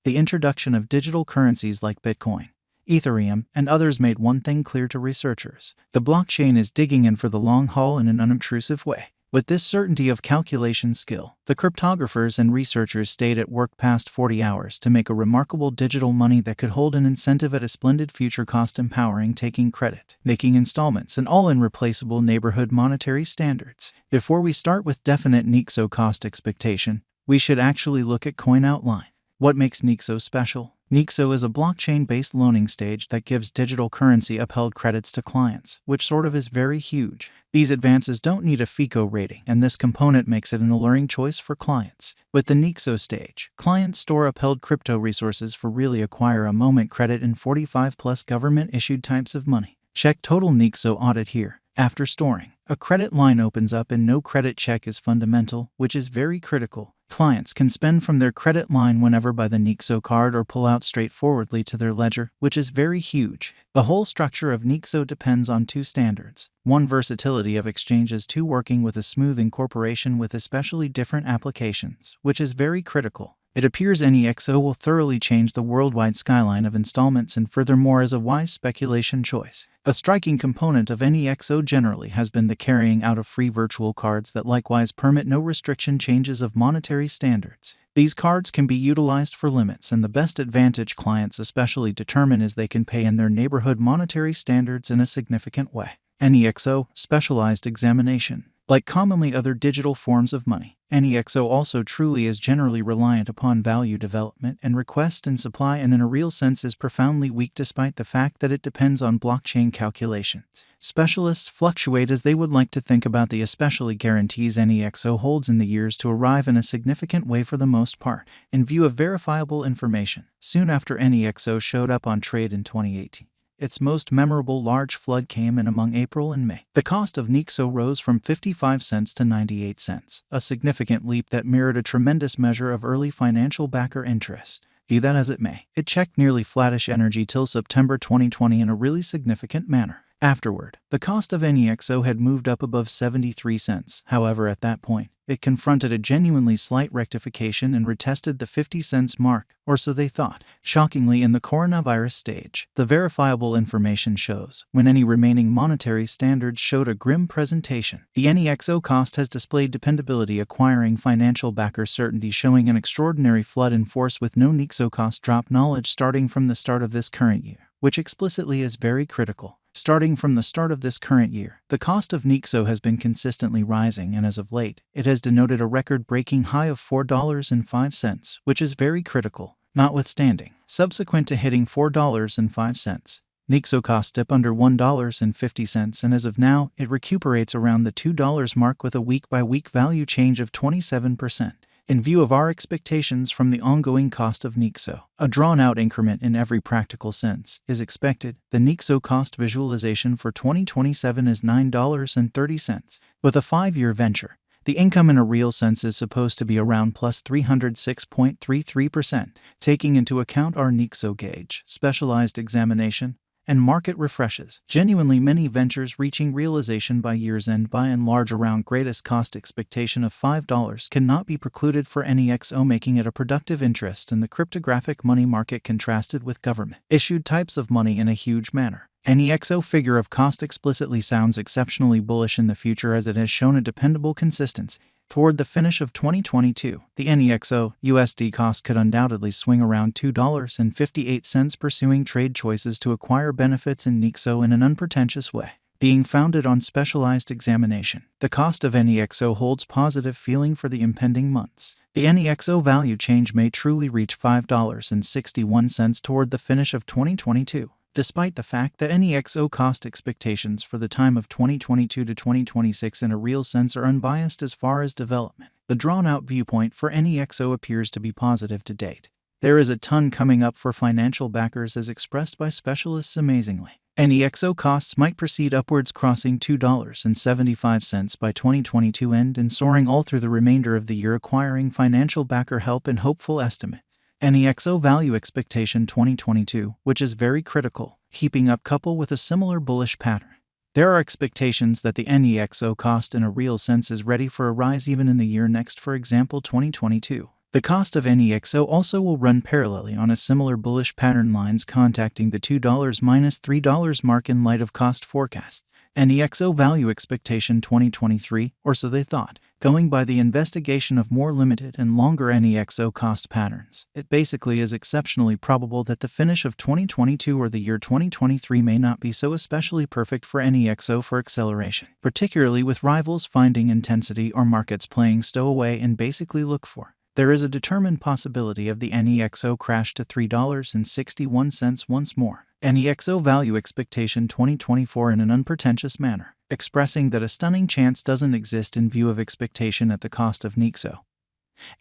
The introduction of digital currencies like Bitcoin, Ethereum, and others made one thing clear to researchers: the blockchain is digging in for the long haul in an unobtrusive way. With this certainty of calculation skill, the cryptographers and researchers stayed at work past 40 hours to make a remarkable digital money that could hold an incentive at a splendid future cost, empowering taking credit, making installments, and all in replaceable neighborhood monetary standards. Before we start with definite Nexo cost expectation, we should actually look at coin outline. What makes Nexo special? Nexo is a blockchain-based loaning stage that gives digital currency-upheld credits to clients, which sort of is very huge. These advances don't need a FICO rating, and this component makes it an alluring choice for clients. With the Nexo stage, clients store upheld crypto resources for really acquire a moment credit in 45+ government-issued types of money. Check total Nexo audit here. After storing, a credit line opens up and no credit check is fundamental, which is very critical. Clients can spend from their credit line whenever by the Nexo card or pull out straightforwardly to their ledger, which is very huge. The whole structure of Nexo depends on two standards. 1. Versatility of exchanges. 2. Working with a smooth incorporation with especially different applications, which is very critical. It appears Nexo will thoroughly change the worldwide skyline of installments and furthermore is a wise speculation choice. A striking component of Nexo generally has been the carrying out of free virtual cards that likewise permit no restriction changes of monetary standards. These cards can be utilized for limits, and the best advantage clients especially determine is they can pay in their neighborhood monetary standards in a significant way. Nexo specialized examination. Like commonly other digital forms of money, Nexo also truly is generally reliant upon value development and request and supply, and in a real sense is profoundly weak despite the fact that it depends on blockchain calculations. Specialists fluctuate as they would like to think about the especially guarantees Nexo holds in the years to arrive in a significant way for the most part, in view of verifiable information. Soon after Nexo showed up on trade in 2018. Its most memorable large flood came in among April and May. The cost of Nexo rose from 55 cents to 98 cents, a significant leap that mirrored a tremendous measure of early financial backer interest. Be that as it may, it checked nearly flattish energy till September 2020 in a really significant manner. Afterward, the cost of Nexo had moved up above 73 cents. However, at that point, it confronted a genuinely slight rectification and retested the 50 cents mark, or so they thought. Shockingly, in the coronavirus stage, the verifiable information shows when any remaining monetary standards showed a grim presentation. The Nexo cost has displayed dependability, acquiring financial backer certainty, showing an extraordinary flood in force with no Nexo cost drop knowledge starting from the start of this current year, which explicitly is very critical. Starting from the start of this current year, the cost of Nexo has been consistently rising, and as of late, it has denoted a record-breaking high of $4.05, which is very critical. Notwithstanding, subsequent to hitting $4.05, Nexo cost dip under $1.50, and as of now, it recuperates around the $2 mark with a week-by-week value change of 27%. In view of our expectations from the ongoing cost of Nexo, a drawn-out increment in every practical sense is expected. The Nexo cost visualization for 2027 is $9.30. With a 5-year venture, the income in a real sense is supposed to be around plus 306.33%, taking into account our Nexo gauge, specialized examination, and market refreshes. Genuinely many ventures reaching realization by year's end by and large around greatest cost expectation of $5 cannot be precluded for Nexo, making it a productive interest in the cryptographic money market contrasted with government-issued types of money in a huge manner. Nexo figure of cost explicitly sounds exceptionally bullish in the future as it has shown a dependable consistency. Toward the finish of 2022, the Nexo USD cost could undoubtedly swing around $2.58, pursuing trade choices to acquire benefits in Nexo in an unpretentious way. Being founded on specialized examination, the cost of Nexo holds positive feeling for the impending months. The Nexo value change may truly reach $5.61 toward the finish of 2022. Despite the fact that Nexo cost expectations for the time of 2022 to 2026 in a real sense are unbiased as far as development, the drawn-out viewpoint for Nexo appears to be positive to date. There is a ton coming up for financial backers as expressed by specialists amazingly. Nexo costs might proceed upwards, crossing $2.75 by 2022 end and soaring all through the remainder of the year, acquiring financial backer help and hopeful estimate. Nexo value expectation 2022, which is very critical, heaping up couple with a similar bullish pattern. There are expectations that the Nexo cost in a real sense is ready for a rise even in the year next, for example 2022. The cost of Nexo also will run parallelly on a similar bullish pattern lines contacting the $2-3 mark in light of cost forecasts. Nexo value expectation 2023, or so they thought, going by the investigation of more limited and longer Nexo cost patterns. It basically is exceptionally probable that the finish of 2022 or the year 2023 may not be so especially perfect for Nexo for acceleration, particularly with rivals finding intensity or markets playing stowaway and basically look for. There is a determined possibility of the Nexo crash to $3.61 once more. Nexo value expectation 2024 in an unpretentious manner, expressing that a stunning chance doesn't exist in view of expectation at the cost of Nexo,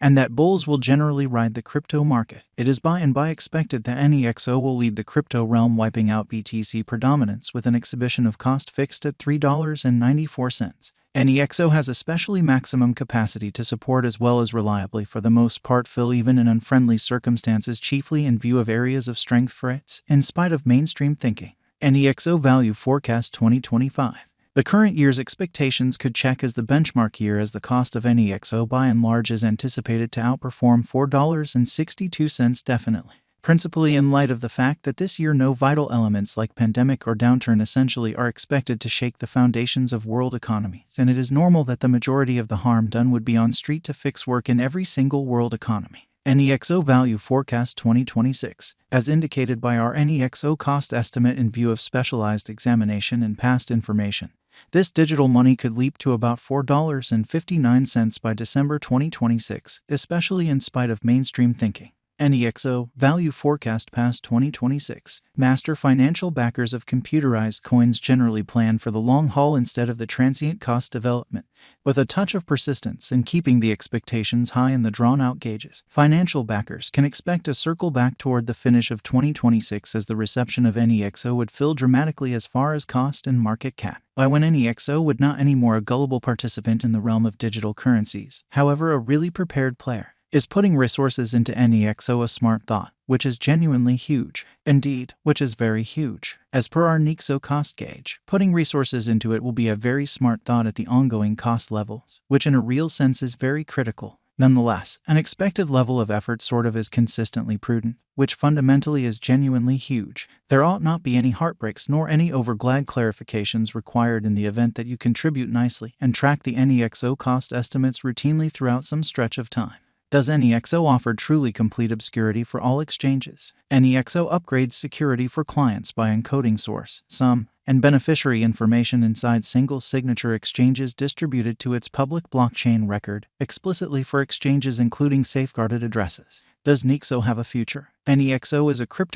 and that bulls will generally ride the crypto market. It is by and by expected that Nexo will lead the crypto realm, wiping out BTC predominance with an exhibition of cost fixed at $3.94. Nexo has especially maximum capacity to support as well as reliably for the most part fill even in unfriendly circumstances, chiefly in view of areas of strength for its, in spite of mainstream thinking. Nexo value forecast 2025. The current year's expectations could check as the benchmark year, as the cost of Nexo by and large is anticipated to outperform $4.62 definitely, principally in light of the fact that this year no vital elements like pandemic or downturn essentially are expected to shake the foundations of world economies, and it is normal that the majority of the harm done would be on street to fix work in every single world economy. Nexo value forecast 2026, as indicated by our Nexo cost estimate in view of specialized examination and past information. This digital money could leap to about $4.59 by December 2026, especially in spite of mainstream thinking. Nexo value forecast past 2026. Master financial backers of computerized coins generally plan for the long haul instead of the transient cost development, with a touch of persistence and keeping the expectations high in the drawn-out gauges. Financial backers can expect a circle back toward the finish of 2026 as the reception of Nexo would fill dramatically as far as cost and market cap, by when Nexo would not anymore a gullible participant in the realm of digital currencies. However, a really prepared player is putting resources into Nexo a smart thought, which is genuinely huge. Indeed, which is very huge. As per our Nexo cost gauge, putting resources into it will be a very smart thought at the ongoing cost levels, which in a real sense is very critical. Nonetheless, an expected level of effort sort of is consistently prudent, which fundamentally is genuinely huge. There ought not be any heartbreaks nor any overglad clarifications required in the event that you contribute nicely and track the Nexo cost estimates routinely throughout some stretch of time. Does Nexo offer truly complete obscurity for all exchanges? Nexo upgrades security for clients by encoding source, sum, and beneficiary information inside single signature exchanges distributed to its public blockchain record, explicitly for exchanges including safeguarded addresses. Does Nexo have a future? Nexo is a crypto